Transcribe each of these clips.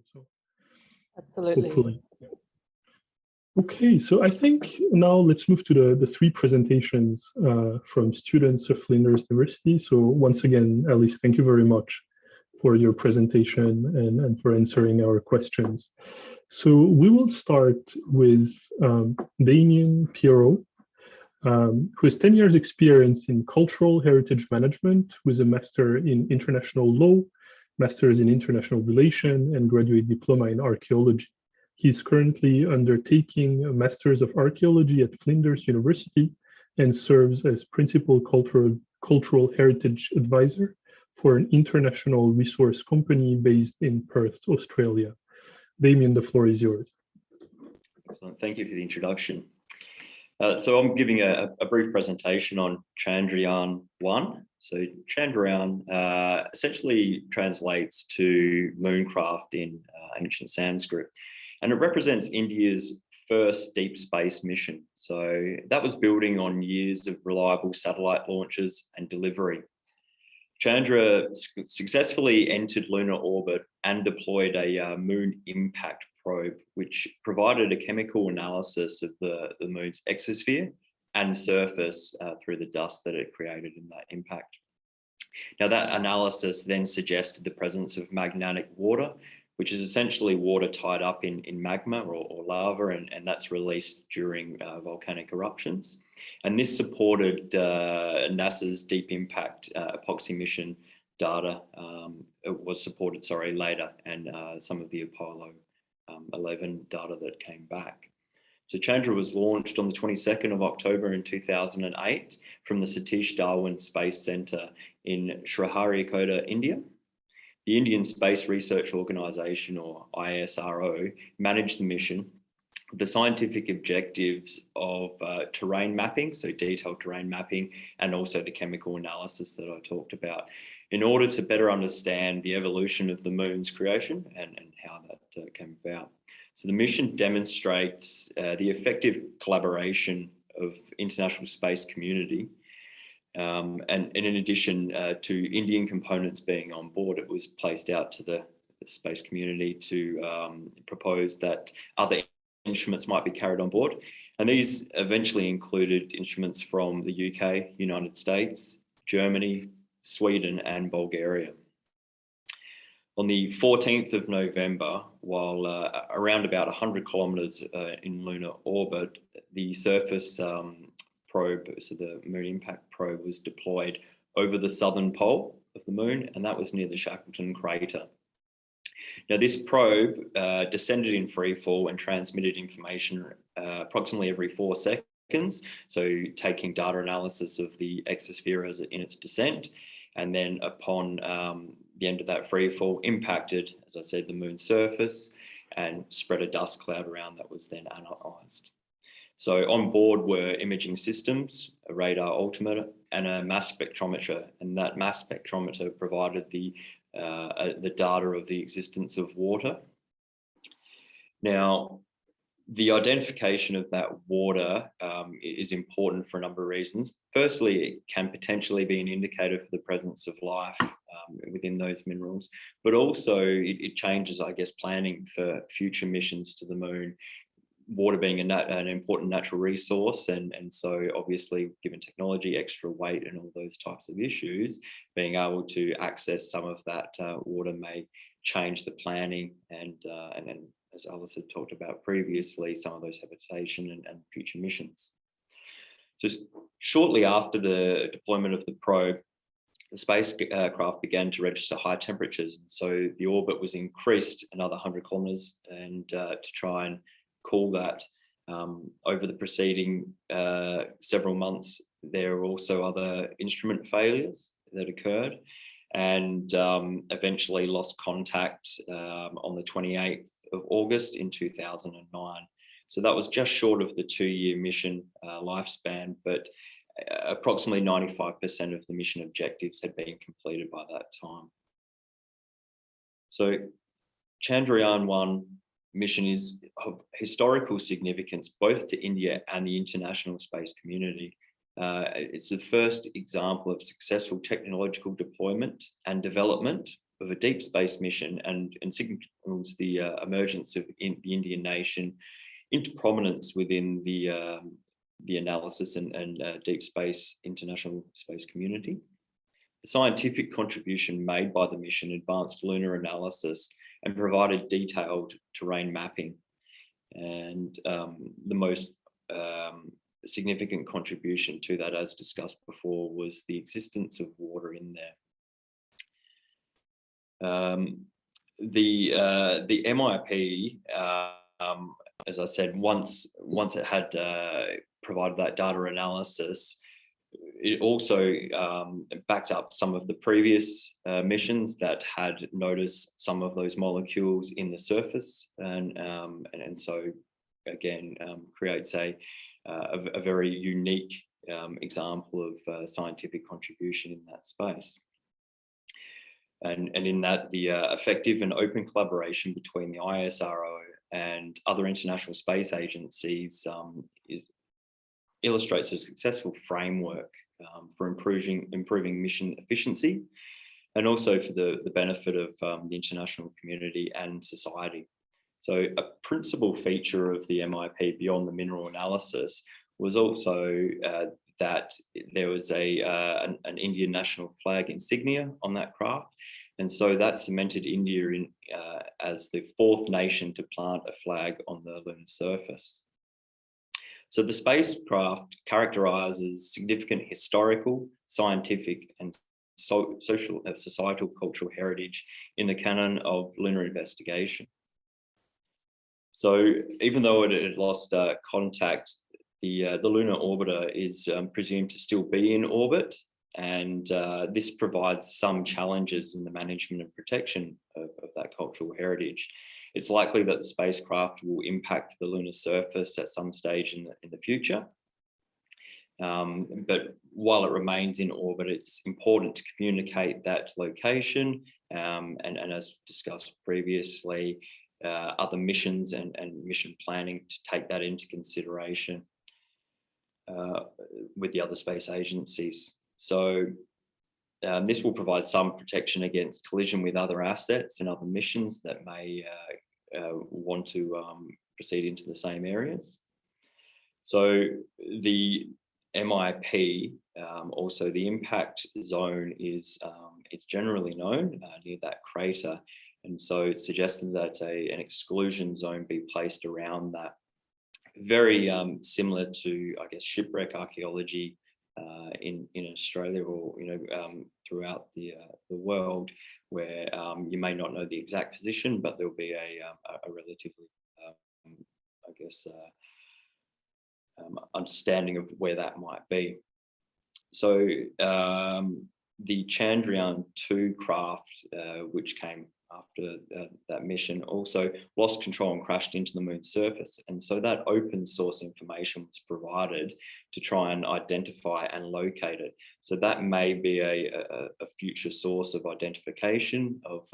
So Absolutely. hopefully. Okay, so I think now let's move to the three presentations from students of Flinders University. So once again, Alice, thank you very much for your presentation and for answering our questions. So we will start with Damien Pierrot, who has 10 years experience in cultural heritage management with a master in international law, master's in international relation, and graduate diploma in archaeology. He's currently undertaking a master's of archaeology at Flinders University and serves as principal cultural heritage advisor for an international resource company based in Perth, Australia. Damien, the floor is yours. Excellent. Thank you for the introduction. So I'm giving a brief presentation on Chandrayaan I. So Chandrayaan essentially translates to mooncraft in ancient Sanskrit, and it represents India's first deep space mission. So that was building on years of reliable satellite launches and delivery. Chandra successfully entered lunar orbit and deployed a moon impact probe, which provided a chemical analysis of the moon's exosphere and surface through the dust that it created in that impact. Now, that analysis then suggested the presence of magmatic water, which is essentially water tied up in magma or lava, and that's released during volcanic eruptions. And this supported NASA's deep impact epoxy mission data. It was supported, later, and some of the Apollo 11 data that came back. So Chandra was launched on the 22nd of October in 2008 from the Satish Dhawan Space Center in Sriharikota, India. The Indian Space Research Organisation, or ISRO, managed the mission with the scientific objectives of terrain mapping, so detailed terrain mapping, and also the chemical analysis that I talked about, in order to better understand the evolution of the moon's creation and how that came about. So the mission demonstrates the effective collaboration of international space community. And in addition to Indian components being on board, it was placed out to the space community to propose that other instruments might be carried on board. And these eventually included instruments from the UK, United States, Germany, Sweden, and Bulgaria. On the 14th of November, while around about 100 kilometers in lunar orbit, the surface probe, so the moon impact probe, was deployed over the southern pole of the moon, and that was near the Shackleton crater. Now, this probe descended in free fall and transmitted information approximately every 4 seconds, so taking data analysis of the exosphere in its descent, and then upon the end of that free fall, impacted, as I said, the moon's surface and spread a dust cloud around that was then analysed. So on board were imaging systems, a radar altimeter, and a mass spectrometer, and that mass spectrometer provided the data of the existence of water. Now, the identification of that water is important for a number of reasons. Firstly, it can potentially be an indicator for the presence of life within those minerals, but also it changes, I guess, planning for future missions to the moon. Water being an important natural resource, and so obviously, given technology, extra weight and all those types of issues, being able to access some of that water may change the planning and then, as Alice had talked about previously, some of those habitation and future missions. So shortly after the deployment of the probe, the spacecraft began to register high temperatures, and so the orbit was increased another 100 kilometers and to try and cool that. Over the preceding several months, there were also other instrument failures that occurred, and eventually lost contact on the 28th of August in 2009. So that was just short of the 2-year mission lifespan, but approximately 95% of the mission objectives had been completed by that time. So Chandrayaan I mission is of historical significance both to India and the international space community. It's the first example of successful technological deployment and development a deep space mission and signals the emergence of the Indian nation into prominence within the analysis and deep space international space community. The scientific contribution made by the mission advanced lunar analysis and provided detailed terrain mapping. And the most significant contribution to that, as discussed before, was the existence of water in there. The MIP, as I said, once it had provided that data analysis, it also backed up some of the previous missions that had noticed some of those molecules in the surface, and so again creates a very unique example of scientific contribution in that space. And in that, the effective and open collaboration between the ISRO and other international space agencies illustrates a successful framework for improving mission efficiency, and also for the benefit of the international community and society. So a principal feature of the MIP beyond the mineral analysis was also that there was an Indian national flag insignia on that craft. And so that cemented India in, as the fourth nation to plant a flag on the lunar surface. So the spacecraft characterizes significant historical, scientific, and societal cultural heritage in the canon of lunar investigation. So even though it had lost contact, the lunar orbiter is presumed to still be in orbit, and this provides some challenges in the management and protection of that cultural heritage. It's likely that the spacecraft will impact the lunar surface at some stage in the future. But while it remains in orbit, it's important to communicate that location, and as discussed previously, other missions and mission planning to take that into consideration with the other space agencies. So this will provide some protection against collision with other assets and other missions that may want to proceed into the same areas. So the MIP, also the impact zone is it's generally known near that crater. And so it's suggested that an exclusion zone be placed around that. Very similar to, I guess, shipwreck archaeology in Australia, or throughout the world, where you may not know the exact position, but there'll be a relatively, I guess, understanding of where that might be. So the Chandrayaan II craft, which came after that mission, also lost control and crashed into the moon's surface. And so that open source information was provided to try and identify and locate it. So that may be a future source of identification of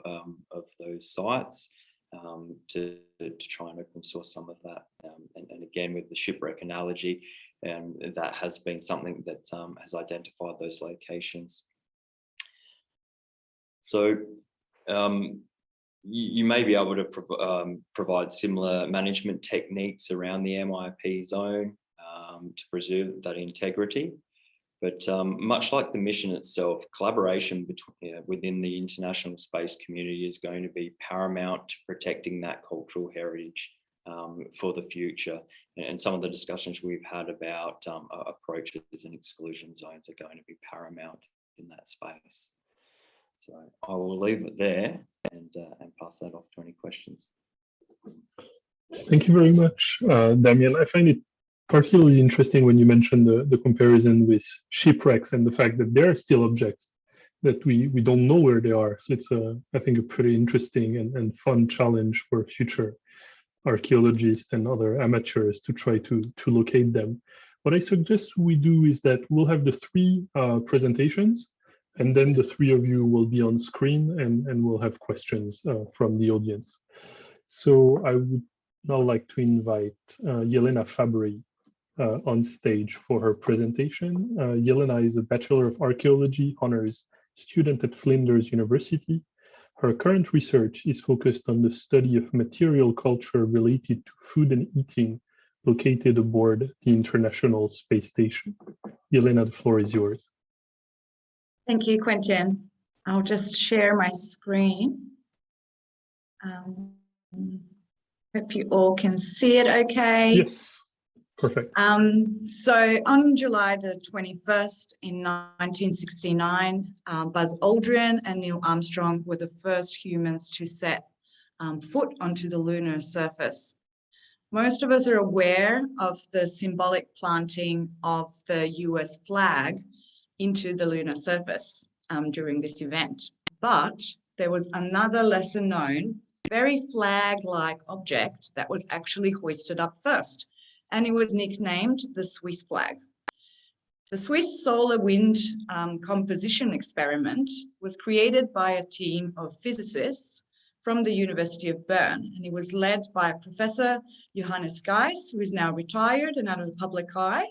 those sites, to try and open source some of that. And again, with the shipwreck analogy, that has been something that has identified those locations. So you may be able to provide similar management techniques around the MIP zone to preserve that integrity. But much like the mission itself, collaboration within the international space community is going to be paramount to protecting that cultural heritage for the future. And some of the discussions we've had about approaches and exclusion zones are going to be paramount in that space. So I will leave it there and pass that off to any questions. Thank you very much, Damien. I find it particularly interesting when you mentioned the comparison with shipwrecks and the fact that there are still objects that we don't know where they are. So it's, I think, a pretty interesting and fun challenge for future archaeologists and other amateurs to try to locate them. What I suggest we do is that we'll have the three presentations, and then the three of you will be on screen, and we'll have questions from the audience. So I would now like to invite Elena Fabry on stage for her presentation. Elena is a Bachelor of Archaeology honors student at Flinders University. Her current research is focused on the study of material culture related to food and eating located aboard the International Space Station. Elena, the floor is yours. Thank you, Quentin. I'll just share my screen. Hope you all can see it okay. Yes, perfect. So on July the 21st in 1969, Buzz Aldrin and Neil Armstrong were the first humans to set foot onto the lunar surface. Most of us are aware of the symbolic planting of the US flag into the lunar surface during this event. But there was another lesser known, very flag-like object that was actually hoisted up first, and it was nicknamed the Swiss flag. The Swiss solar wind composition experiment was created by a team of physicists from the University of Bern, and it was led by Professor Johannes Geiss, who is now retired and out of the public eye.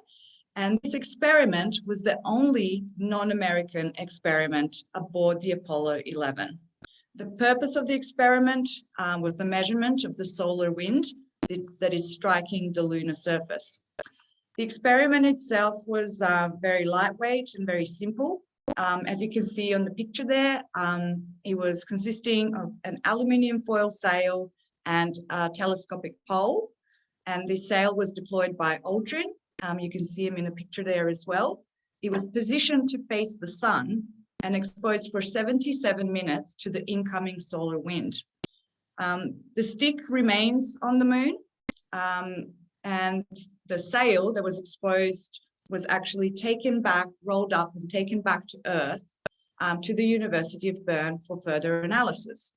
And this experiment was the only non-American experiment aboard the Apollo 11. The purpose of the experiment was the measurement of the solar wind that is striking the lunar surface. The experiment itself was very lightweight and very simple. As you can see on the picture there, it was consisting of an aluminium foil sail and a telescopic pole. And this sail was deployed by Aldrin. You can see him in the picture there as well. It was positioned to face the sun and exposed for 77 minutes to the incoming solar wind. The stick remains on the moon, and the sail that was exposed was actually taken back, rolled up and taken back to Earth to the University of Bern for further analysis.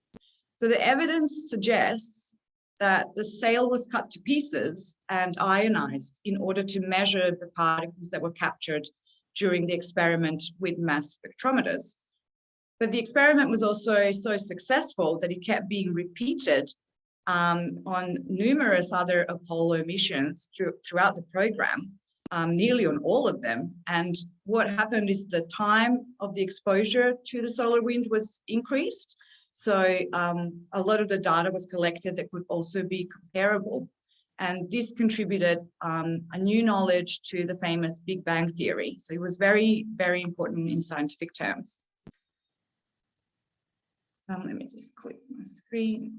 So the evidence suggests that the sail was cut to pieces and ionized in order to measure the particles that were captured during the experiment with mass spectrometers. But the experiment was also so successful that it kept being repeated on numerous other Apollo missions throughout the program, nearly on all of them. And what happened is the time of the exposure to the solar wind was increased. So a lot of the data was collected that could also be comparable. And this contributed a new knowledge to the famous Big Bang theory. So it was very, very important in scientific terms. Let me just click my screen.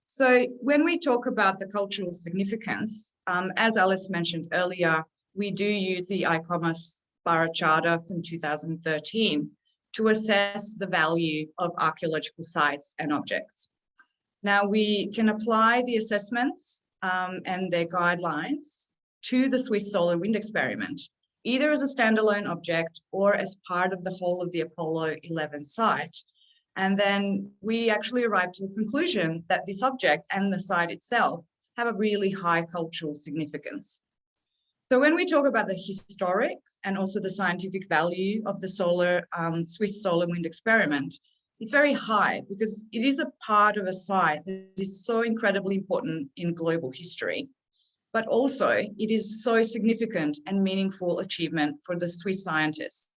So when we talk about the cultural significance, as Alice mentioned earlier, we do use the ICOMOS Borough Charter from 2013 to assess the value of archaeological sites and objects. Now we can apply the assessments and their guidelines to the Swiss solar wind experiment, either as a standalone object or as part of the whole of the Apollo 11 site. And then we actually arrived to the conclusion that this object and the site itself have a really high cultural significance. So when we talk about the historic and also the scientific value of the Swiss solar wind experiment, it's very high because it is a part of a site that is so incredibly important in global history. But also it is so significant and meaningful achievement for the Swiss scientists.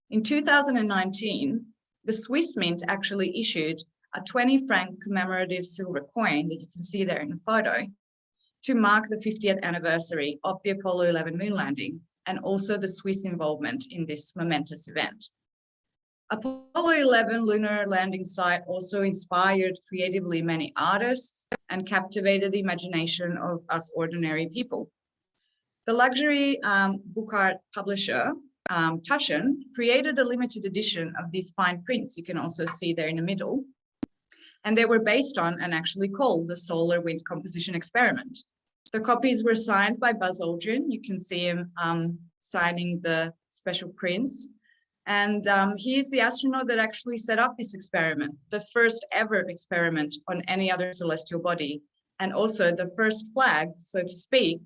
In 2019, the Swiss Mint actually issued a 20-franc commemorative silver coin that you can see there in the photo to mark the 50th anniversary of the Apollo 11 moon landing and also the Swiss involvement in this momentous event. Apollo 11 lunar landing site also inspired creatively many artists and captivated the imagination of us ordinary people. The luxury book art publisher, Taschen, created a limited edition of these fine prints you can also see there in the middle. And they were based on and actually called the Solar Wind Composition Experiment. The copies were signed by Buzz Aldrin. You can see him signing the special prints. And he is the astronaut that actually set up this experiment, the first ever experiment on any other celestial body, and also the first flag, so to speak,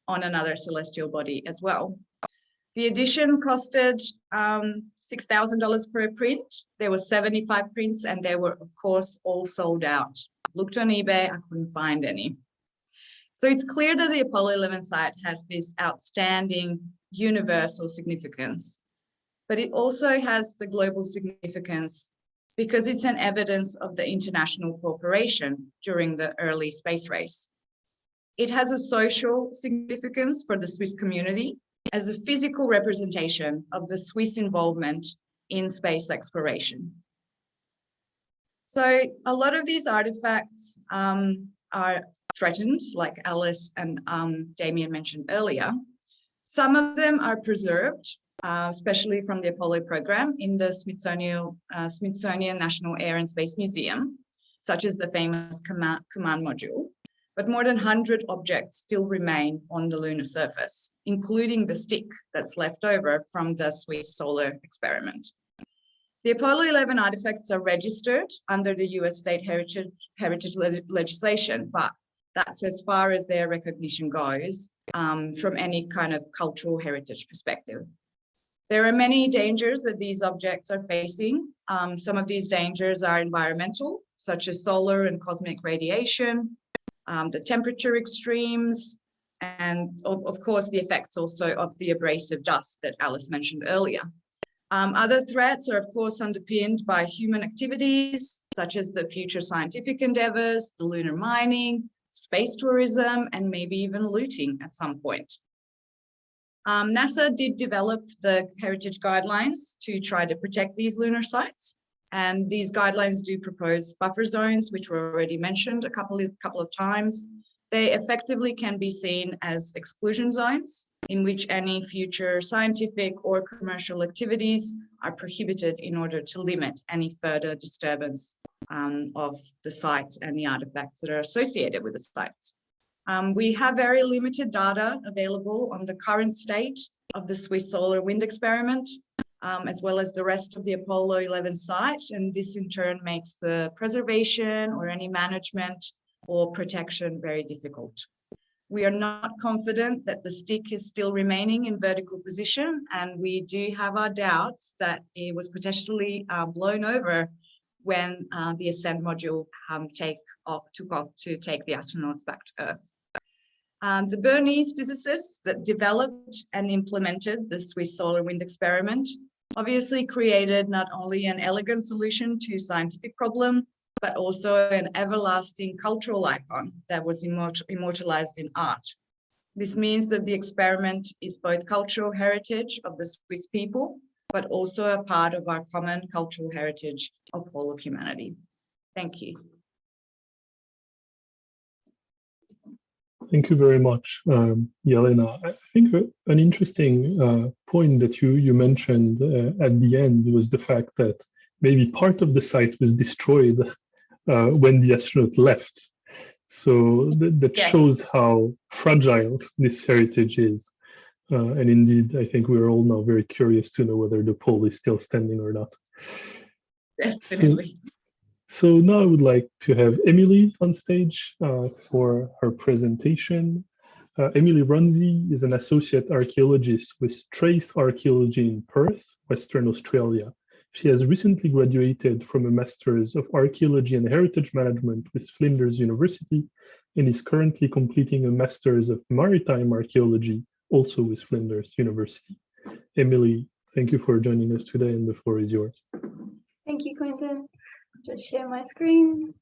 on another celestial body as well. The edition costed $6,000 per print. There were 75 prints and they were, of course, all sold out. Looked on eBay, I couldn't find any. So it's clear that the Apollo 11 site has this outstanding universal significance, but it also has the global significance because it's an evidence of the international cooperation during the early space race. It has a social significance for the Swiss community as a physical representation of the Swiss involvement in space exploration. So a lot of these artifacts are threatened, like Alice and Damien mentioned earlier. Some of them are preserved, especially from the Apollo program in the Smithsonian National Air and Space Museum, such as the famous command module. But more than 100 objects still remain on the lunar surface, including the stick that's left over from the Swiss solar experiment. The Apollo 11 artifacts are registered under the US state heritage legislation, but that's as far as their recognition goes from any kind of cultural heritage perspective. There are many dangers that these objects are facing. Some of these dangers are environmental, such as solar and cosmic radiation, the temperature extremes, and of course the effects also of the abrasive dust that Alice mentioned earlier. Other threats are of course underpinned by human activities, such as the future scientific endeavors, the lunar mining, space tourism, and maybe even looting at some point. NASA did develop the heritage guidelines to try to protect these lunar sites. And these guidelines do propose buffer zones, which were already mentioned a couple of times. They effectively can be seen as exclusion zones in which any future scientific or commercial activities are prohibited in order to limit any further disturbance of the sites and the artifacts that are associated with the sites. We have very limited data available on the current state of the Swiss solar wind experiment, as well as the rest of the Apollo 11 site. And this in turn makes the preservation or any management or protection very difficult. We are not confident that the stick is still remaining in vertical position, and we do have our doubts that it was potentially blown over when the ascent module took off to take the astronauts back to Earth. The Bernese physicists that developed and implemented the Swiss solar wind experiment obviously created not only an elegant solution to a scientific problem, but also an everlasting cultural icon that was immortalized in art. This means that the experiment is both cultural heritage of the Swiss people, but also a part of our common cultural heritage of all of humanity. Thank you. Thank you very much, Elena. I think an interesting point that you mentioned at the end was the fact that maybe part of the site was destroyed when the astronaut left. So that yes. Shows how fragile this heritage is. And indeed, I think we're all now very curious to know whether the pole is still standing or not. Definitely. So now I would like to have Emily on stage for her presentation. Emily Runzi is an associate archaeologist with Space Archaeology in Perth, Western Australia. She has recently graduated from a Master's of Archaeology and Heritage Management with Flinders University and is currently completing a Master's of Maritime Archaeology, also with Flinders University. Emily, thank you for joining us today, and the floor is yours. Thank you, Quentin. Just share my screen.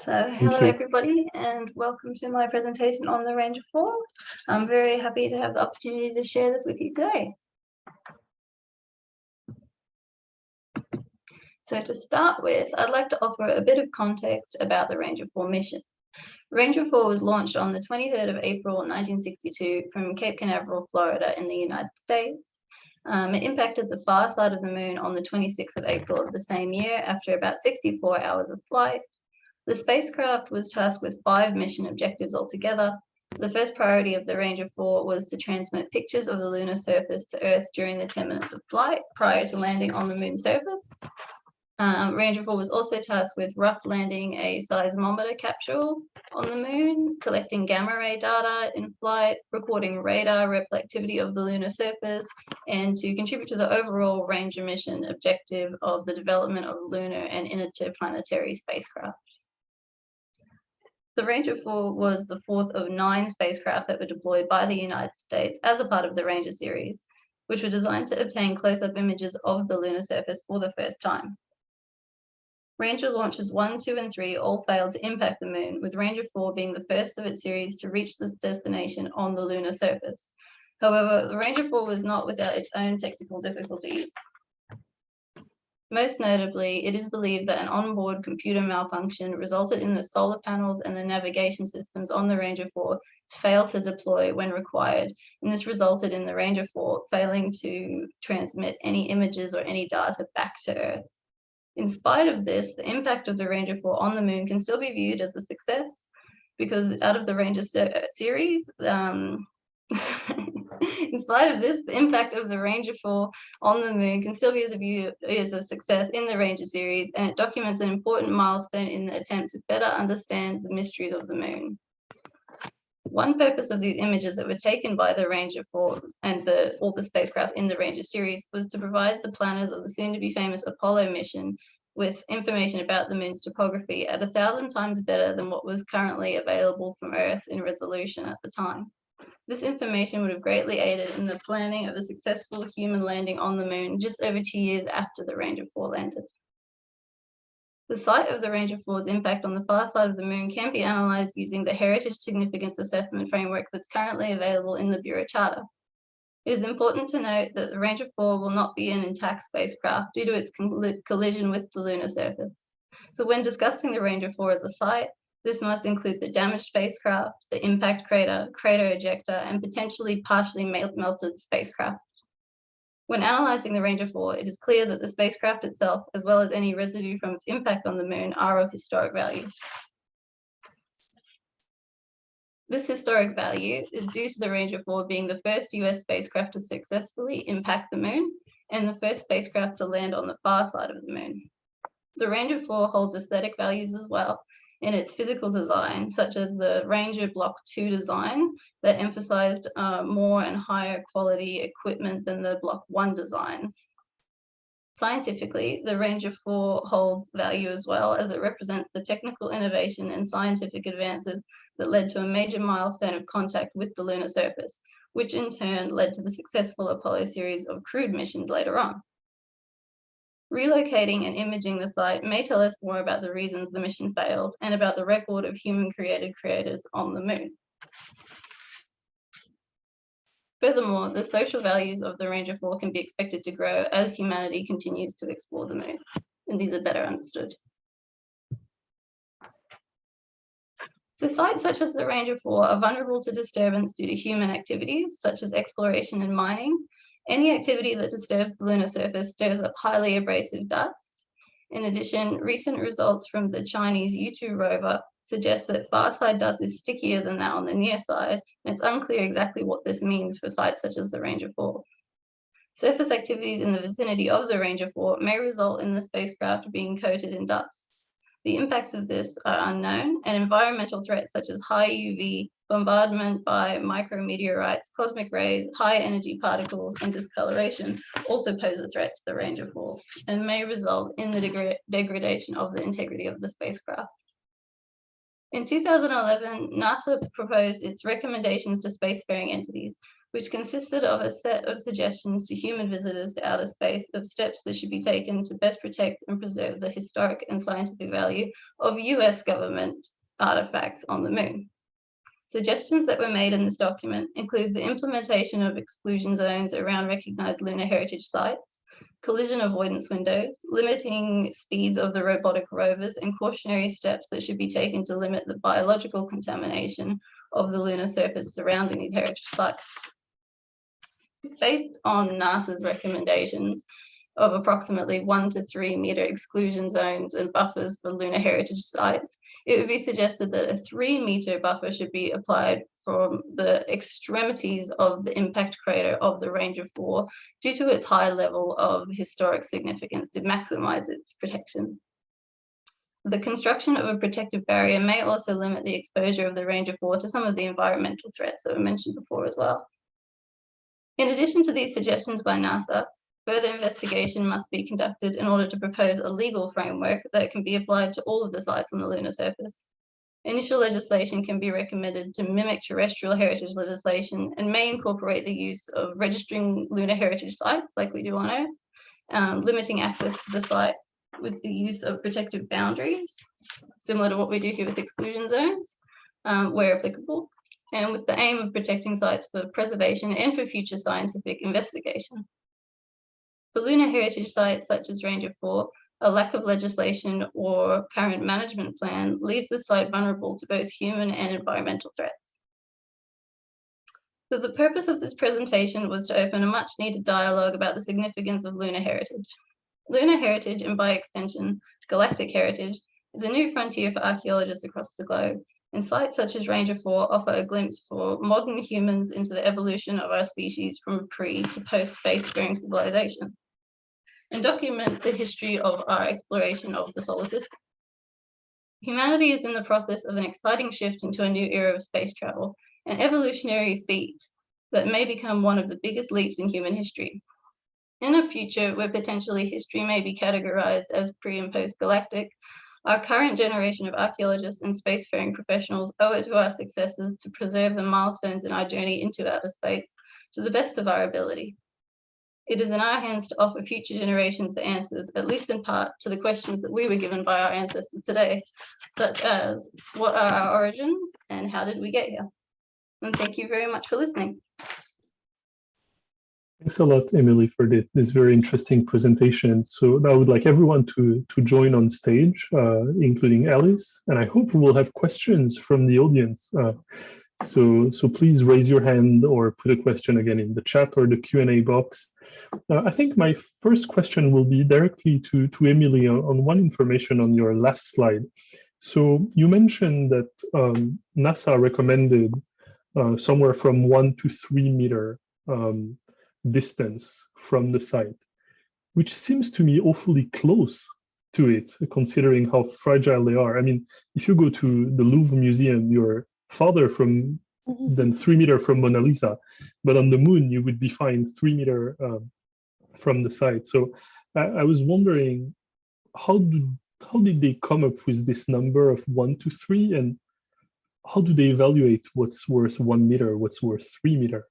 So hello everybody, and welcome to my presentation on the Ranger 4. I'm very happy to have the opportunity to share this with you today. So to start with, I'd like to offer a bit of context about the Ranger 4 mission. Ranger 4 was launched on the 23rd of April 1962 from Cape Canaveral, Florida in the United States. It impacted the far side of the moon on the 26th of April of the same year after about 64 hours of flight. The spacecraft was tasked with 5 mission objectives altogether. The first priority of the Ranger 4 was to transmit pictures of the lunar surface to Earth during the 10 minutes of flight prior to landing on the moon's surface. Ranger 4 was also tasked with rough landing a seismometer capsule on the moon, collecting gamma ray data in flight, recording radar reflectivity of the lunar surface, and to contribute to the overall Ranger mission objective of the development of lunar and interplanetary spacecraft. The Ranger 4 was the fourth of 9 spacecraft that were deployed by the United States as a part of the Ranger series, which were designed to obtain close-up images of the lunar surface for the first time. Ranger launches 1, 2, and 3 all failed to impact the moon, with Ranger 4 being the first of its series to reach this destination on the lunar surface. However, the Ranger 4 was not without its own technical difficulties. Most notably, it is believed that an onboard computer malfunction resulted in the solar panels and the navigation systems on the Ranger 4 to fail to deploy when required, and this resulted in the Ranger 4 failing to transmit any images or any data back to Earth. In spite of this, the impact of the Ranger 4 on the moon can still be viewed as a success, because out of the Ranger series, in spite of this, the impact of the Ranger 4 on the moon can still be viewed as a success in the Ranger series, and it documents an important milestone in the attempt to better understand the mysteries of the moon. One purpose of these images that were taken by the Ranger 4 and all the spacecraft in the Ranger series was to provide the planners of the soon-to-be famous Apollo mission with information about the moon's topography at 1,000 times better than what was currently available from Earth in resolution at the time. This information would have greatly aided in the planning of a successful human landing on the moon just over 2 years after the Ranger 4 landed. The site of the Ranger 4's impact on the far side of the moon can be analysed using the Heritage Significance Assessment framework that's currently available in the Bureau Charter. It is important to note that the Ranger 4 will not be an intact spacecraft due to its collision with the lunar surface. So when discussing the Ranger 4 as a site, this must include the damaged spacecraft, the impact crater, crater ejector, and potentially partially melted spacecraft. When analysing the Ranger 4, it is clear that the spacecraft itself, as well as any residue from its impact on the moon, are of historic value. This historic value is due to the Ranger 4 being the first US spacecraft to successfully impact the moon and the first spacecraft to land on the far side of the moon. The Ranger 4 holds aesthetic values as well in its physical design, such as the Ranger Block 2 design that emphasized more and higher quality equipment than the Block 1 designs. Scientifically, the Ranger 4 holds value as well, as it represents the technical innovation and scientific advances that led to a major milestone of contact with the lunar surface, which in turn led to the successful Apollo series of crewed missions later on. Relocating and imaging the site may tell us more about the reasons the mission failed and about the record of human-created creators on the moon. Furthermore, the social values of the Ranger 4 can be expected to grow as humanity continues to explore the moon, and these are better understood. So sites such as the Ranger 4 are vulnerable to disturbance due to human activities, such as exploration and mining. Any activity that disturbs the lunar surface stirs up highly abrasive dust. In addition, recent results from the Chinese U2 rover suggest that far side dust is stickier than that on the near side, and it's unclear exactly what this means for sites such as the Ranger 4. Surface activities in the vicinity of the Ranger 4 may result in the spacecraft being coated in dust. The impacts of this are unknown, and environmental threats such as high UV, bombardment by micrometeorites, cosmic rays, high energy particles, and discoloration also pose a threat to the Ranger 4 and may result in the degradation of the integrity of the spacecraft. In 2011, NASA proposed its recommendations to spacefaring entities, which consisted of a set of suggestions to human visitors to outer space of steps that should be taken to best protect and preserve the historic and scientific value of US government artifacts on the moon. Suggestions that were made in this document include the implementation of exclusion zones around recognized lunar heritage sites, collision avoidance windows, limiting speeds of the robotic rovers, and cautionary steps that should be taken to limit the biological contamination of the lunar surface surrounding these heritage sites. Based on NASA's recommendations of approximately 1 to 3 meter exclusion zones and buffers for lunar heritage sites, it would be suggested that a 3 meter buffer should be applied from the extremities of the impact crater of the Ranger 4 due to its high level of historic significance to maximize its protection. The construction of a protective barrier may also limit the exposure of the Ranger 4 to some of the environmental threats that were mentioned before as well. In addition to these suggestions by NASA, further investigation must be conducted in order to propose a legal framework that can be applied to all of the sites on the lunar surface. Initial legislation can be recommended to mimic terrestrial heritage legislation and may incorporate the use of registering lunar heritage sites like we do on Earth, limiting access to the site with the use of protective boundaries, similar to what we do here with exclusion zones, where applicable, and with the aim of protecting sites for preservation and for future scientific investigation. For lunar heritage sites such as Ranger 4, a lack of legislation or current management plan leaves the site vulnerable to both human and environmental threats. So the purpose of this presentation was to open a much needed dialogue about the significance of lunar heritage. Lunar heritage, and by extension, galactic heritage, is a new frontier for archaeologists across the globe, and sites such as Ranger 4 offer a glimpse for modern humans into the evolution of our species from pre to post-spacefaring civilization, and document the history of our exploration of the solar system. Humanity is in the process of an exciting shift into a new era of space travel, an evolutionary feat that may become one of the biggest leaps in human history. In a future where potentially history may be categorized as pre and post-galactic, our current generation of archaeologists and spacefaring professionals owe it to our successors to preserve the milestones in our journey into outer space to the best of our ability. It is in our hands to offer future generations the answers, at least in part, to the questions that we were given by our ancestors today, such as what are our origins and how did we get here? And thank you very much for listening. Thanks a lot, Emily, for this very interesting presentation. So I would like everyone to join on stage, including Alice, and I hope we will have questions from the audience. So please raise your hand or put a question again in the chat or the Q&A box. I think my first question will be directly to Emily on one information on your last slide. So you mentioned that NASA recommended somewhere from 1 to 3 meter distance from the site, which seems to me awfully close to it, considering how fragile they are. I mean, if you go to the Louvre Museum, you're farther from than 3 meter from Mona Lisa, but on the moon you would be fine 3 meter from the site. So I was wondering, how did they come up with this number of 1 to 3, and how do they evaluate what's worth 1 meter, what's worth 3 meter?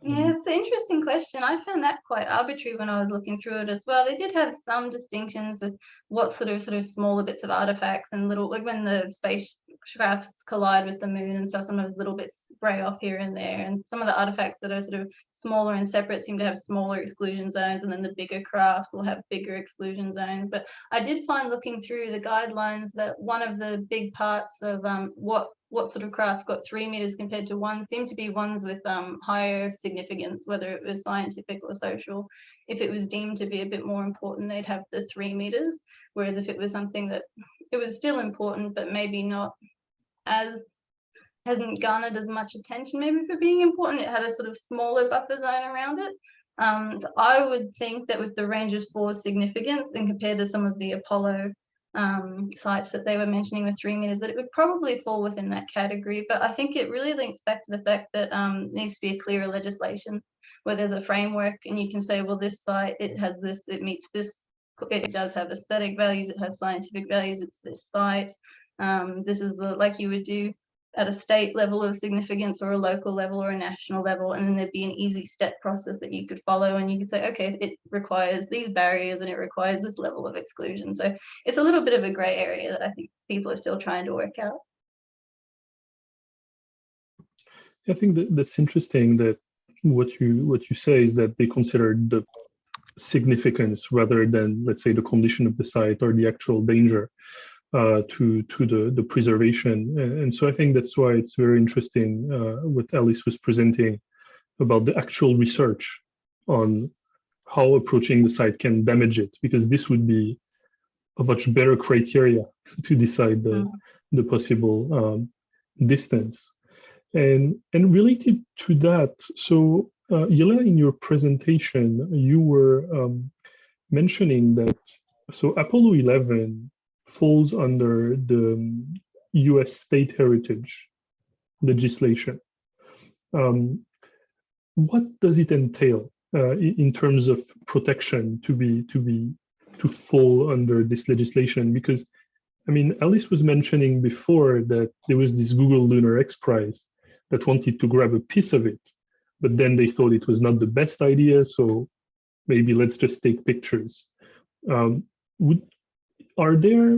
Yeah, it's an interesting question. I found that quite arbitrary when I was looking through it as well. They did have some distinctions with what sort of smaller bits of artifacts and little, like when the spacecrafts collide with the moon and stuff, sometimes little bits spray off here and there. And some of the artifacts that are sort of smaller and separate seem to have smaller exclusion zones, and then the bigger crafts will have bigger exclusion zones. But I did find, looking through the guidelines, that one of the big parts of what sort of crafts got 3 meters compared to 1 seemed to be ones with higher significance, whether it was scientific or social. If it was deemed to be a bit more important, they'd have the 3 meters, whereas if it was something that it was still important but maybe not hasn't garnered as much attention maybe for being important, it had a sort of smaller buffer zone around it. So I would think that with the Ranger 4's significance, and compared to some of the Apollo sites that they were mentioning with 3 meters, that it would probably fall within that category. But I think it really links back to the fact that needs to be a clearer legislation where there's a framework and you can say, well, this site, it has this, it meets this, it does have aesthetic values, it has scientific values, it's this site. This is like you would do at a state level of significance or a local level or a national level, and then there'd be an easy step process that you could follow, and you could say, okay, it requires these barriers and it requires this level of exclusion. So it's a little bit of a gray area that I think people are still trying to work out. I think that's interesting, that what you say is that they considered the significance rather than, let's say, the condition of the site or the actual danger to the preservation. And so I think that's why it's very interesting what Alice was presenting about the actual research on how approaching the site can damage it, because this would be a much better criteria to decide the possible distance. And related to that, so Elena, in your presentation, you were mentioning that, so Apollo 11 falls under the US state heritage legislation. What does it entail in terms of protection to fall under this legislation? Because I mean, Alice was mentioning before that there was this Google Lunar X Prize that wanted to grab a piece of it, but then they thought it was not the best idea, so maybe let's just take pictures. Are there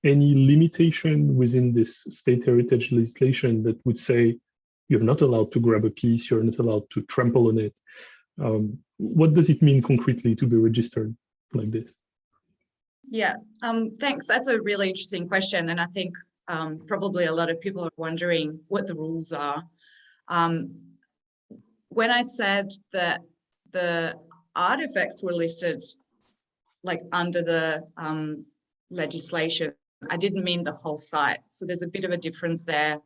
any limitation within this state heritage legislation that would say you're not allowed to grab a piece, you're not allowed to trample on it? What does it mean concretely to be registered like this? Yeah, thanks. That's a really interesting question. And I think probably a lot of people are wondering what the rules are. When I said that the artifacts were listed like under the legislation, I didn't mean the whole site. So there's a bit of a difference there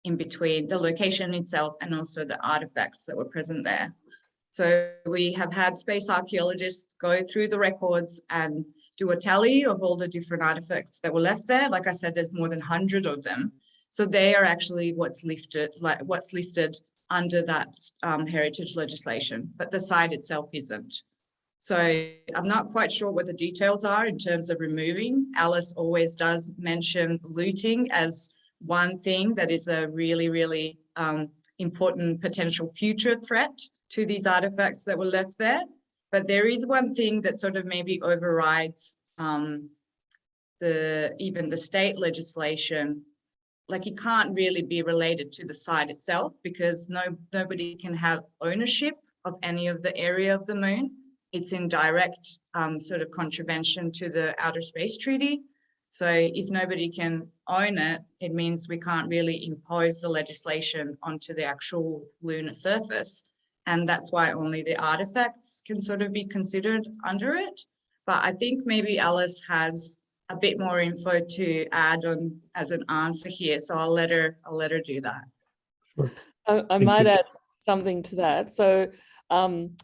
in between the location itself and also the artifacts that were present there. So we have had space archaeologists go through the records and do a tally of all the different artifacts that were left there. Like I said, there's more than 100 of them. So they are actually what's listed under that heritage legislation, but the site itself isn't. So I'm not quite sure what the details are in terms of removing. Alice always does mention looting as one thing that is a really, really important potential future threat to these artifacts that were left there. But there is one thing that sort of maybe overrides even the state legislation. Like it can't really be related to the site itself because nobody can have ownership of any of the area of the moon. It's in direct sort of contravention to the Outer Space Treaty. So if nobody can own it, it means we can't really impose the legislation onto the actual lunar surface. And that's why only the artifacts can sort of be considered under it. But I think maybe Alice has a bit more info to add on as an answer here. So I'll let her do that. Sure. I might add something to that. So an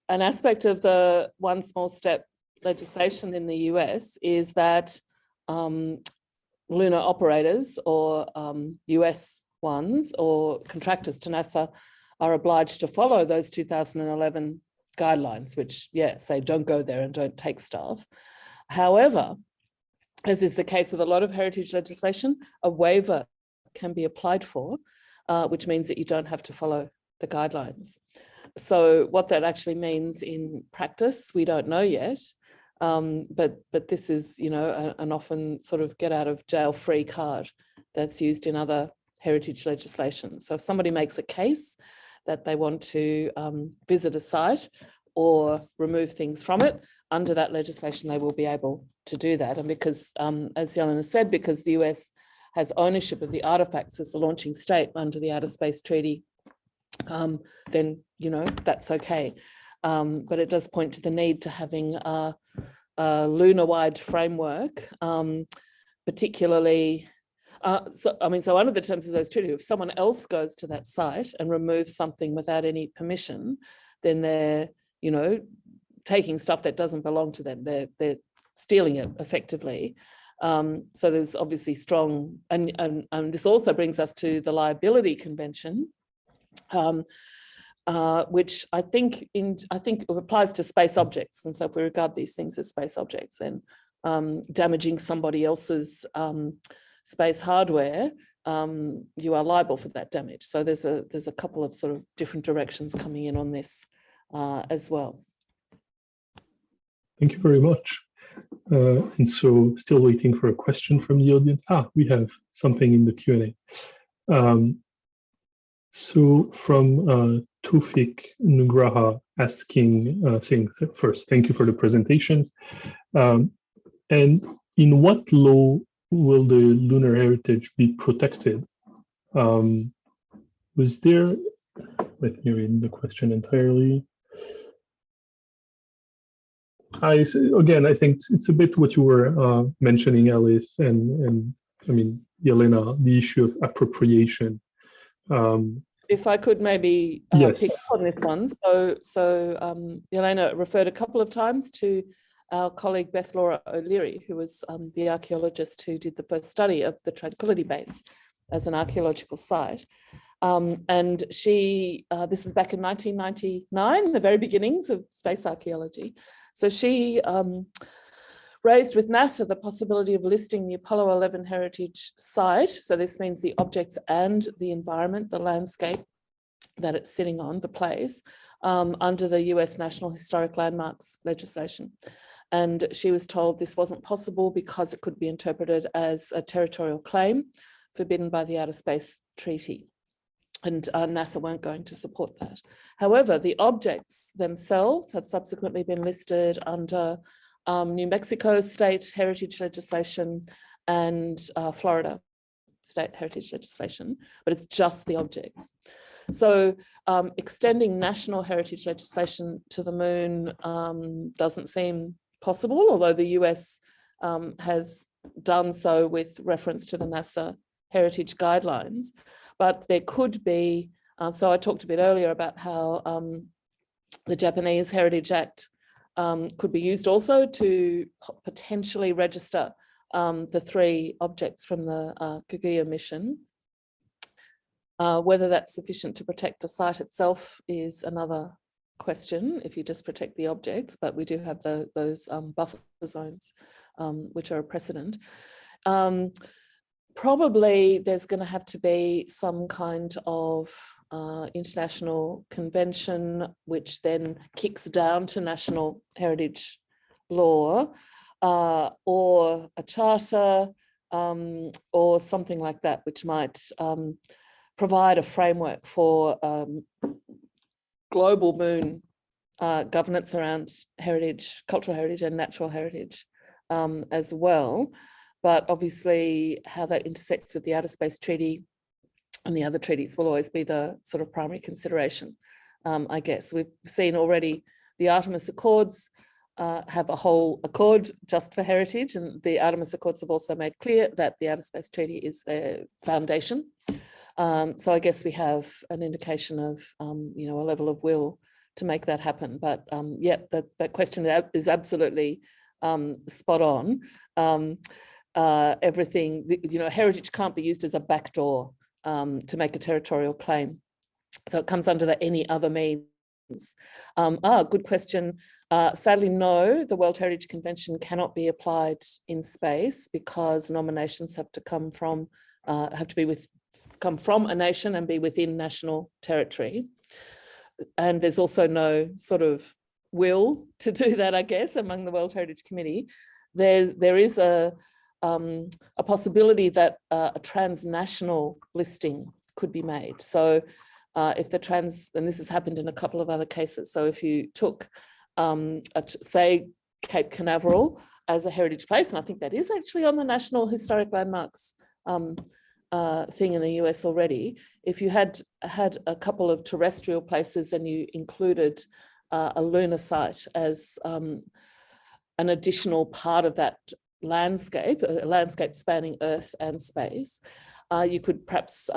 aspect of the One Small Step legislation in the US is that lunar operators or US ones or contractors to NASA are obliged to follow those 2011 guidelines, which, say don't go there and don't take stuff. However, as is the case with a lot of heritage legislation, a waiver can be applied for, which means that you don't have to follow the guidelines. So what that actually means in practice, we don't know yet. But this is, an often sort of get out of jail free card that's used in other heritage legislation. So if somebody makes a case that they want to visit a site or remove things from it, under that legislation, they will be able to do that. And because, as Elena said, because the US has ownership of the artifacts as the launching state under the Outer Space Treaty, then, that's okay. But it does point to the need to having a lunar-wide framework, particularly. So one of the terms of those treaties, if someone else goes to that site and removes something without any permission, then they're, taking stuff that doesn't belong to them. They're stealing it effectively. So there's obviously strong, and this also brings us to the Liability Convention, which I think applies to space objects. And so if we regard these things as space objects and damaging somebody else's space hardware, you are liable for that damage. So there's a couple of sort of different directions coming in on this as well. Thank you very much. And so still waiting for a question from the audience. We have something in the Q&A. So from Tufik Nugraha asking, saying first, thank you for the presentations. And in what law will the lunar heritage be protected? Was there, let me read the question entirely. I think it's a bit what you were mentioning, Alice, and I mean, Elena, the issue of appropriation. If I could maybe yes. pick up on this one. So Elena referred a couple of times to our colleague Beth Laura O'Leary, who was the archaeologist who did the first study of the Tranquility Base as an archaeological site. And she, this is back in 1999, the very beginnings of space archaeology. So she raised with NASA the possibility of listing the Apollo 11 heritage site. So this means the objects and the environment, the landscape that it's sitting on, the place, under the US National Historic Landmarks legislation. And she was told this wasn't possible because it could be interpreted as a territorial claim forbidden by the Outer Space Treaty. And NASA weren't going to support that. However, the objects themselves have subsequently been listed under New Mexico state heritage legislation and Florida state heritage legislation, but it's just the objects. So extending national heritage legislation to the moon doesn't seem possible, although the US has done so with reference to the NASA heritage guidelines. But there could be, so I talked a bit earlier about how the Japanese Heritage Act could be used also to potentially register the 3 objects from the Kaguya mission. Whether that's sufficient to protect the site itself is another question, if you just protect the objects, but we do have those buffer zones, which are a precedent. Probably there's going to have to be some kind of international convention, which then kicks down to national heritage law, or a charter, or something like that, which might provide a framework for global moon governance around heritage, cultural heritage and natural heritage as well. But obviously how that intersects with the Outer Space Treaty and the other treaties will always be the sort of primary consideration, I guess. We've seen already the Artemis Accords have a whole accord just for heritage, and the Artemis Accords have also made clear that the Outer Space Treaty is their foundation. So I guess we have an indication of, you know, a level of will to make that happen. But yeah, that question is absolutely spot on. Everything, you know, heritage can't be used as a backdoor to make a territorial claim. So it comes under the any other means. Good question. Sadly, no, the World Heritage Convention cannot be applied in space because nominations have to come from, come from a nation and be within national territory. And there's also no sort of will to do that, I guess, among the World Heritage Committee. There is a possibility that a transnational listing could be made. So if the and this has happened in a couple of other cases. So if you took, say, Cape Canaveral as a heritage place, and I think that is actually on the National Historic Landmarks thing in the US already. If you had a couple of terrestrial places and you included a lunar site as an additional part of that landscape, a landscape spanning Earth and space, you could perhaps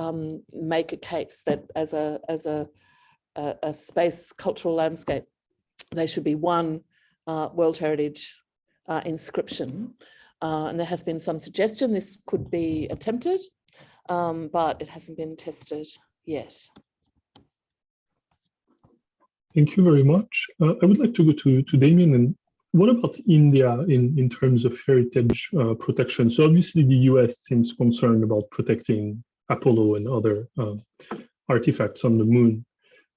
make a case that as a space cultural landscape, there should be one World Heritage inscription. And there has been some suggestion this could be attempted, but it hasn't been tested yet. Thank you very much. I would like to go to Damien. And what about India in terms of heritage protection? So obviously the US seems concerned about protecting Apollo and other artifacts on the moon.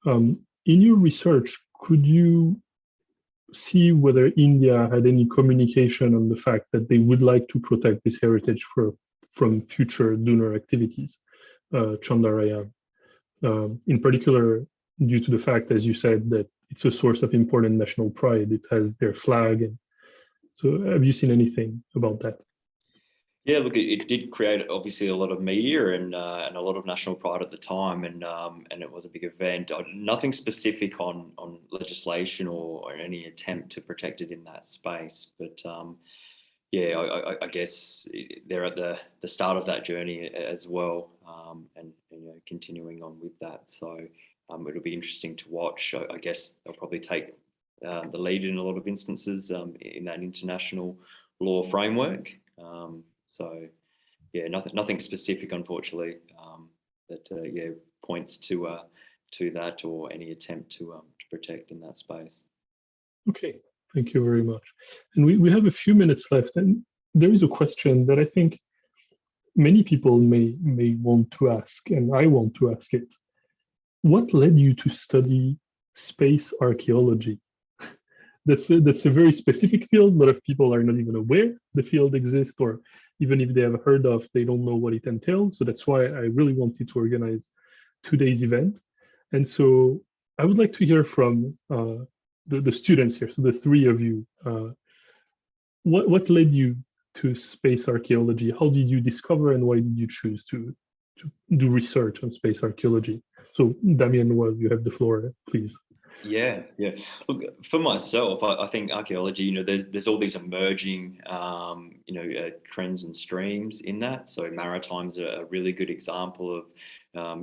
In your research, could you see whether India had any communication on the fact that they would like to protect this heritage from future lunar activities, Chandrayaan, in particular, due to the fact, as you said, that it's a source of important national pride. It has their flag. And so have you seen anything about that? Yeah, look, it did create obviously a lot of media and a lot of national pride at the time, and it was a big event. Nothing specific on legislation or any attempt to protect it in that space, but yeah, I guess they're at the start of that journey as well, and you know, continuing on with that. So it'll be interesting to watch. I guess they'll probably take the lead in a lot of instances in that international law framework. So yeah, nothing specific, unfortunately, that yeah points to that or any attempt to protect in that space. Okay, Thank you very much. And we have a few minutes left, and there is a question that I think many people may want to ask, and I want to ask it. What led you to study space archaeology? That's a very specific field. A lot of people are not even aware the field exists, or even if they have heard of, they don't know what it entails. So that's why I really wanted to organize today's event. And so I would like to hear from the students here, so the three of you. What led you to space archaeology? How did you discover, and why did you choose to do research on space archaeology? So Damien, well, you have the floor, please. Yeah. Look, for myself, I think archaeology, there's all these emerging, trends and streams in that. So maritime's a really good example of,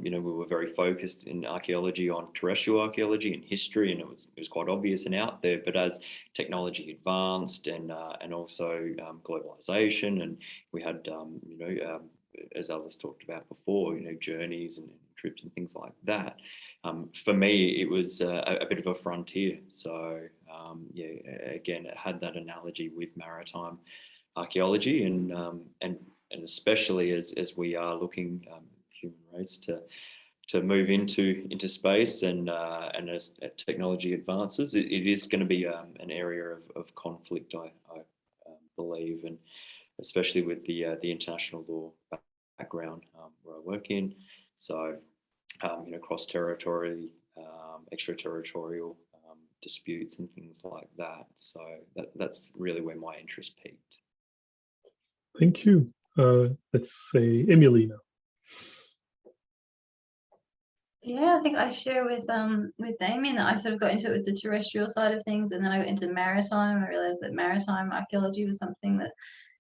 we were very focused in archaeology on terrestrial archaeology and history, and it was quite obvious and out there. But as technology advanced and also globalization, and we had, as Alice talked about before, journeys and trips and things like that. For me, it was a bit of a frontier. So again, it had that analogy with maritime archaeology, and especially as we are looking human race to move into space, and as technology advances, it is going to be an area of conflict, I believe, and especially with the international law background where I work in. So, cross-territory, extraterritorial disputes and things like that. So that's really where my interest peaked. Thank you. Let's say Emily now. Yeah, I think I share with Damien that I sort of got into it with the terrestrial side of things, and then I got into maritime. I realized that maritime archaeology was something that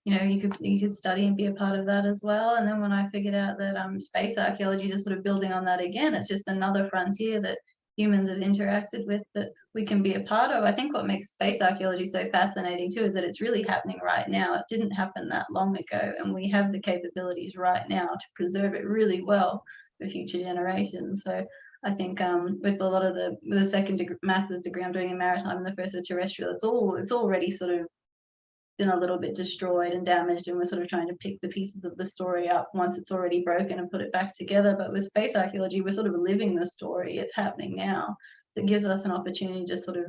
you could study and be a part of that as well. And then when I figured out that space archaeology, just sort of building on that again, it's just another frontier that humans have interacted with that we can be a part of. I think what makes space archaeology so fascinating too is that it's really happening right now. It didn't happen that long ago, and we have the capabilities right now to preserve it really well for future generations. So I think with a lot of the second master's degree I'm doing in maritime and the first of terrestrial, it's already sort of been a little bit destroyed and damaged, and we're sort of trying to pick the pieces of the story up once it's already broken and put it back together. But with space archaeology, we're sort of living the story. It's happening now. That gives us an opportunity to sort of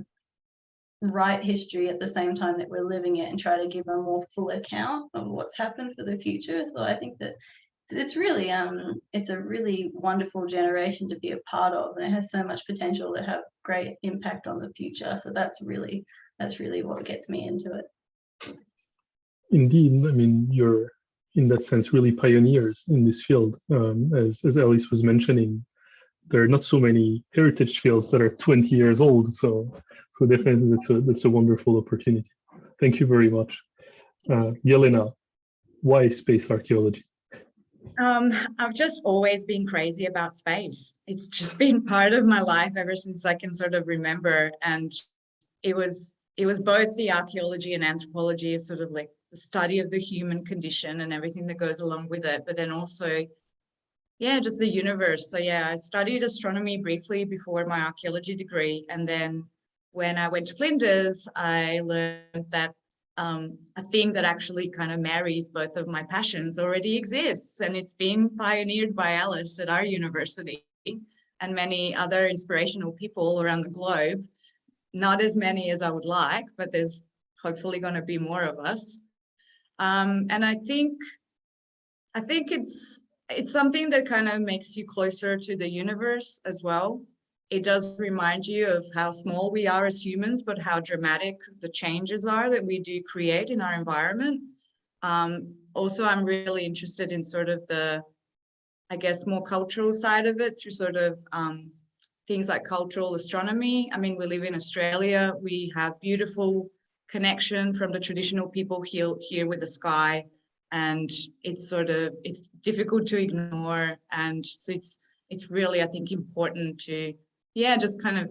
write history at the same time that we're living it and try to give a more full account of what's happened for the future. So I think that it's really it's a really wonderful generation to be a part of, and it has so much potential to have great impact on the future. So that's really what gets me into it. Indeed, I mean, you're in that sense really pioneers in this field. As Alice was mentioning, there are not so many heritage fields that are 20 years old. So definitely that's a wonderful opportunity. Thank you very much. Elena, why space archaeology? I've just always been crazy about space. It's just been part of my life ever since I can sort of remember. And it was both the archaeology and anthropology of sort of like the study of the human condition and everything that goes along with it, but then also, just the universe. So I studied astronomy briefly before my archaeology degree, and then when I went to Flinders, I learned that a thing that actually kind of marries both of my passions already exists, and it's been pioneered by Alice at our university and many other inspirational people around the globe. Not as many as I would like, but there's hopefully going to be more of us. And I think it's something that kind of makes you closer to the universe as well. It does remind you of how small we are as humans, but how dramatic the changes are that we do create in our environment. Also, I'm really interested in sort of the, I guess, more cultural side of it through sort of things like cultural astronomy. I mean, we live in Australia. We have beautiful connection from the traditional people here with the sky, and it's difficult to ignore. And so it's really, I think, important to, just kind of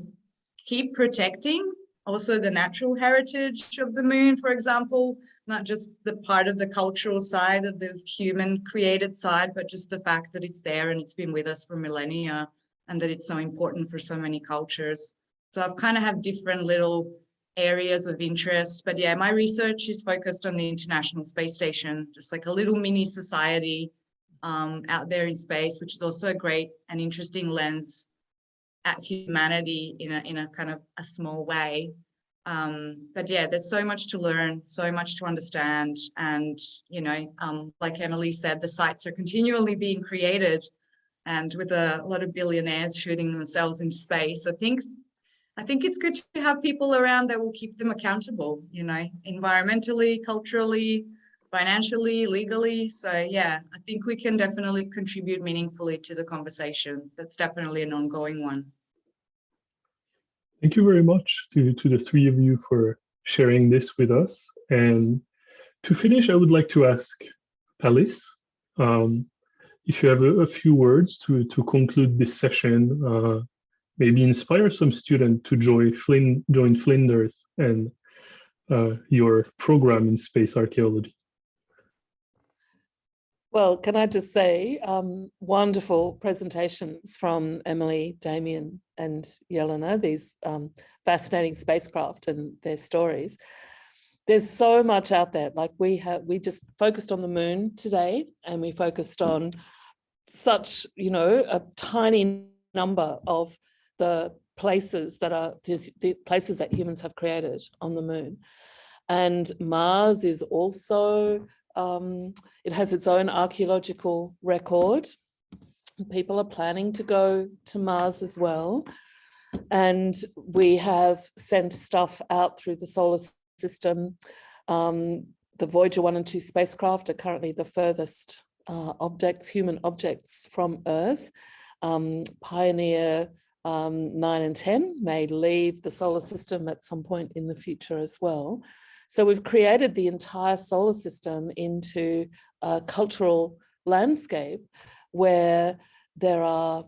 keep protecting also the natural heritage of the moon, for example, not just the part of the cultural side of the human created side, but just the fact that it's there and it's been with us for millennia, and that it's so important for so many cultures. So I've kind of have different little areas of interest. But yeah, my research is focused on the International Space Station, just like a little mini society out there in space, which is also a great and interesting lens at humanity in a kind of a small way. But yeah, there's so much to learn, so much to understand. And, you know, like Emily said, the sites are continually being created, and with a lot of billionaires shooting themselves in space, I think it's good to have people around that will keep them accountable, you know, environmentally, culturally, financially, legally. So yeah, I think we can definitely contribute meaningfully to the conversation. That's definitely an ongoing one. Thank you very much to the three of you for sharing this with us. And to finish, I would like to ask Alice, if you have a few words to conclude this session, maybe inspire some student to join Flinders and your program in space archaeology. Well, can I just say, wonderful presentations from Emily, Damien, and Elena, these fascinating spacecraft and their stories. There's so much out there. Like we just focused on the moon today, and we focused on such, you know, a tiny number of the places that are the places that humans have created on the moon. And Mars is also, it has its own archaeological record. People are planning to go to Mars as well. And we have sent stuff out through the solar system. The Voyager 1 and 2 spacecraft are currently the furthest objects, human objects from Earth. Pioneer 9 and 10 may leave the solar system at some point in the future as well. So we've created the entire solar system into a cultural landscape where there are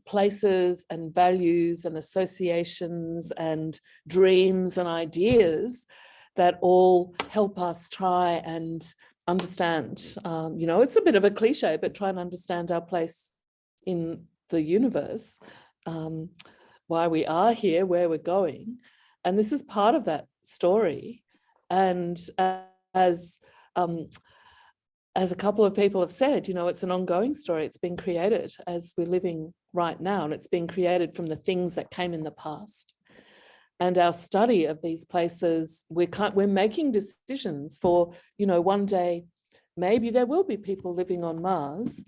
places and values and associations and dreams and ideas that all help us try and understand. You know, it's a bit of a cliche, but try and understand our place in the universe, why we are here, where we're going. And this is part of that story. And as a couple of people have said, you know, it's an ongoing story. It's been created as we're living right now, and it's been created from the things that came in the past. And our study of these places, we're making decisions for, you know, one day, maybe there will be people living on Mars,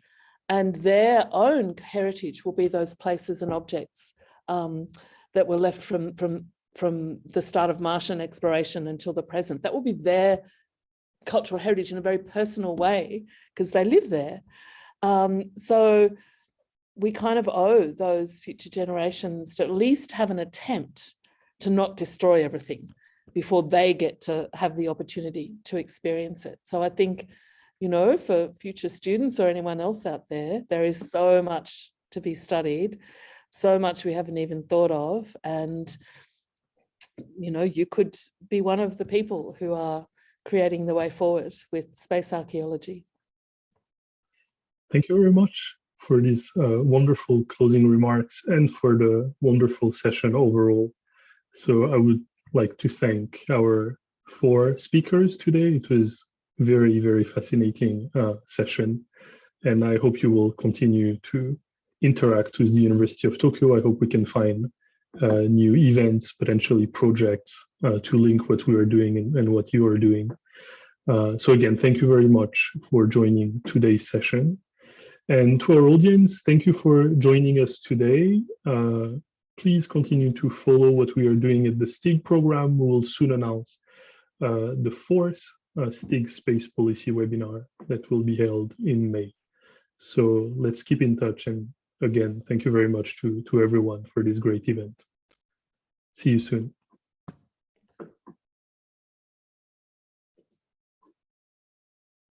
and their own heritage will be those places and objects that were left from the start of Martian exploration until the present. That will be their cultural heritage in a very personal way because they live there. So we kind of owe those future generations to at least have an attempt to not destroy everything before they get to have the opportunity to experience it. So I think, you know, for future students or anyone else out there, there is so much to be studied, so much we haven't even thought of. And, you know, you could be one of the people who are creating the way forward with space archaeology. Thank you very much for these wonderful closing remarks and for the wonderful session overall. So I would like to thank our 4 speakers today. It was very, very fascinating session. And I hope you will continue to interact with the University of Tokyo. I hope we can find new events, potentially projects to link what we are doing and what you are doing. So again, thank you very much for joining today's session. And to our audience, thank you for joining us today. Please continue to follow what we are doing at the STIG program. We will soon announce the 4th STIG Space Policy webinar that will be held in May. So let's keep in touch. And again, thank you very much to everyone for this great event. See you soon.